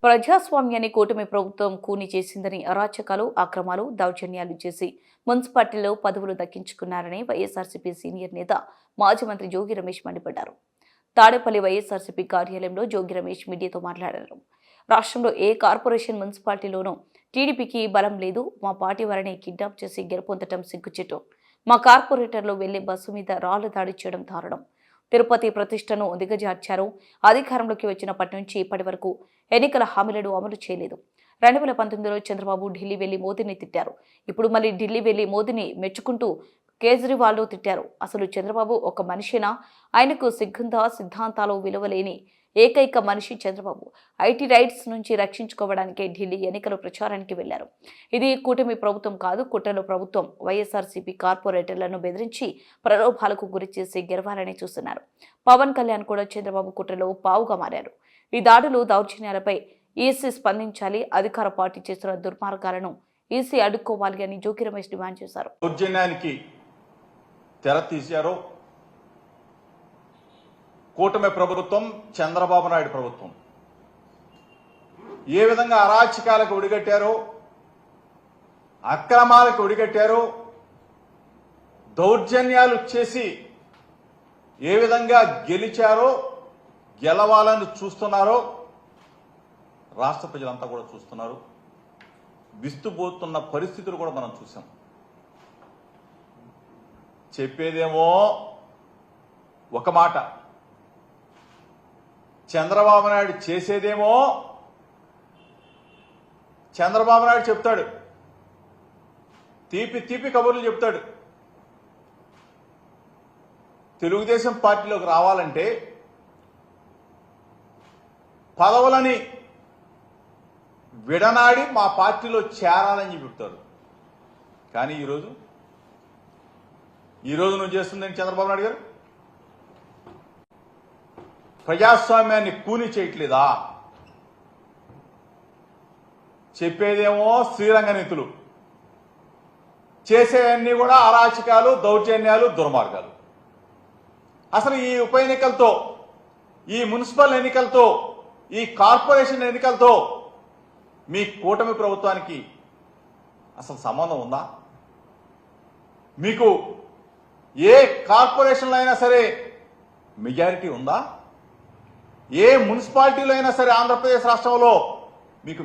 ప్రజాస్వామ్యాన్ని కూటమి ప్రభుత్వం కూని చేసిందని అరాచకాలు, అక్రమాలు, దౌర్జన్యాలు చేసి మున్సిపాలిటీలో పదవులు దక్కించుకున్నారని వైఎస్ఆర్సీపీ సీనియర్ నేత మాజీ మంత్రి జోగి రమేష్ మండిపడ్డారు. తాడేపల్లి వైఎస్ఆర్సీపీ కార్యాలయంలో జోగి రమేష్ మీడియాతో మాట్లాడారు. రాష్ట్రంలో ఏ కార్పొరేషన్ మున్సిపాలిటీలోనూ టీడీపీకి బలం లేదు. మా పార్టీ వారిని కిడ్నాప్ చేసి గెలుపొందటం సిగ్గుచేటు. మా కార్పొరేటర్లు వెళ్లే బస్సు మీద రాళ్ల దాడి చేయడం దారుణం. తిరుపతి ప్రతిష్టను దిగజార్చారు. అధికారంలోకి వచ్చినప్పటి నుంచి ఇప్పటి వరకు ఎన్నికల హామీలను అమలు చేయలేదు. 2019లో చంద్రబాబు ఢిల్లీ వెళ్లి మోదీని తిట్టారు. ఇప్పుడు మళ్ళీ ఢిల్లీ వెళ్లి మోదీని మెచ్చుకుంటూ కేజ్రీవాల్ తిట్టారు. అసలు చంద్రబాబు ఒక మనిషేనా? ఆయనకు సిగ్గుందా? సిద్ధాంతాలు విలువలేని ఏకైక మనిషి చంద్రబాబు. ఐటీ రైట్స్ నుంచి రక్షించుకోవడానికే ఢిల్లీ ఎన్నికల ప్రచారానికి వెళ్లారు. ఇది కూటమి ప్రభుత్వం కాదు, కుట్రల ప్రభుత్వం. వైఎస్ఆర్సీపీ కార్పొరేటర్లను బెదిరించి ప్రలోభాలకు గురి చేసి గెలవాలని చూస్తున్నారు. పవన్ కళ్యాణ్ కూడా చంద్రబాబు కుట్రలో పావుగా మారారు. ఈ దాడులు, దౌర్జన్యాలపై ఈసీ స్పందించాలి. అధికార పార్టీ చేస్తున్న దుర్మార్గాలను ఈసీ అడ్డుకోవాలి అని జోగి రమేష్ డిమాండ్ చేశారు. దౌర్జన్యానికి తెర తీశారు కూటమి ప్రభుత్వం, చంద్రబాబు నాయుడు ప్రభుత్వం. ఏ విధంగా అరాచకాలకు ఒడిగట్టారో, అక్రమాలకు ఒడిగట్టారో, దౌర్జన్యాలు చేసి ఏ విధంగా గెలిచారో, గెలవాలని చూస్తున్నారో రాష్ట్ర ప్రజలంతా కూడా చూస్తున్నారు. విస్తుపోతున్న పరిస్థితులు కూడా మనం చూసాం. చెప్పేదేమో ఒక మాట, చంద్రబాబు నాయుడు చేసేదేమో చంద్రబాబు నాయుడు చెప్తాడు, తీపి తీపి కబుర్లు చెప్తాడు. తెలుగుదేశం పార్టీలోకి రావాలంటే పదవులని విడనాడి మా పార్టీలో చేరాలని చెప్తాడు. కానీ ఈరోజు నువ్వు చేస్తుందని చంద్రబాబు నాయుడు గారు ప్రజాస్వామ్యాన్ని కూని చేయట్లేదా? చెప్పేదేమో శ్రీరంగ నీతులు, చేసేవన్నీ కూడా అరాచకాలు, దౌర్జన్యాలు, దుర్మార్గాలు. అసలు ఈ ఉప ఎన్నికలతో, ఈ మున్సిపల్ ఎన్నికలతో, ఈ కార్పొరేషన్ ఎన్నికలతో మీ కూటమి ప్రభుత్వానికి అసలు సంబంధం ఉందా? మీకు ఏ కార్పొరేషన్లో అయినా సరే మెజారిటీ ఉందా? ఏ మున్సిపాలిటీలో అయినా సరే ఆంధ్రప్రదేశ్ రాష్ట్రంలో మీకు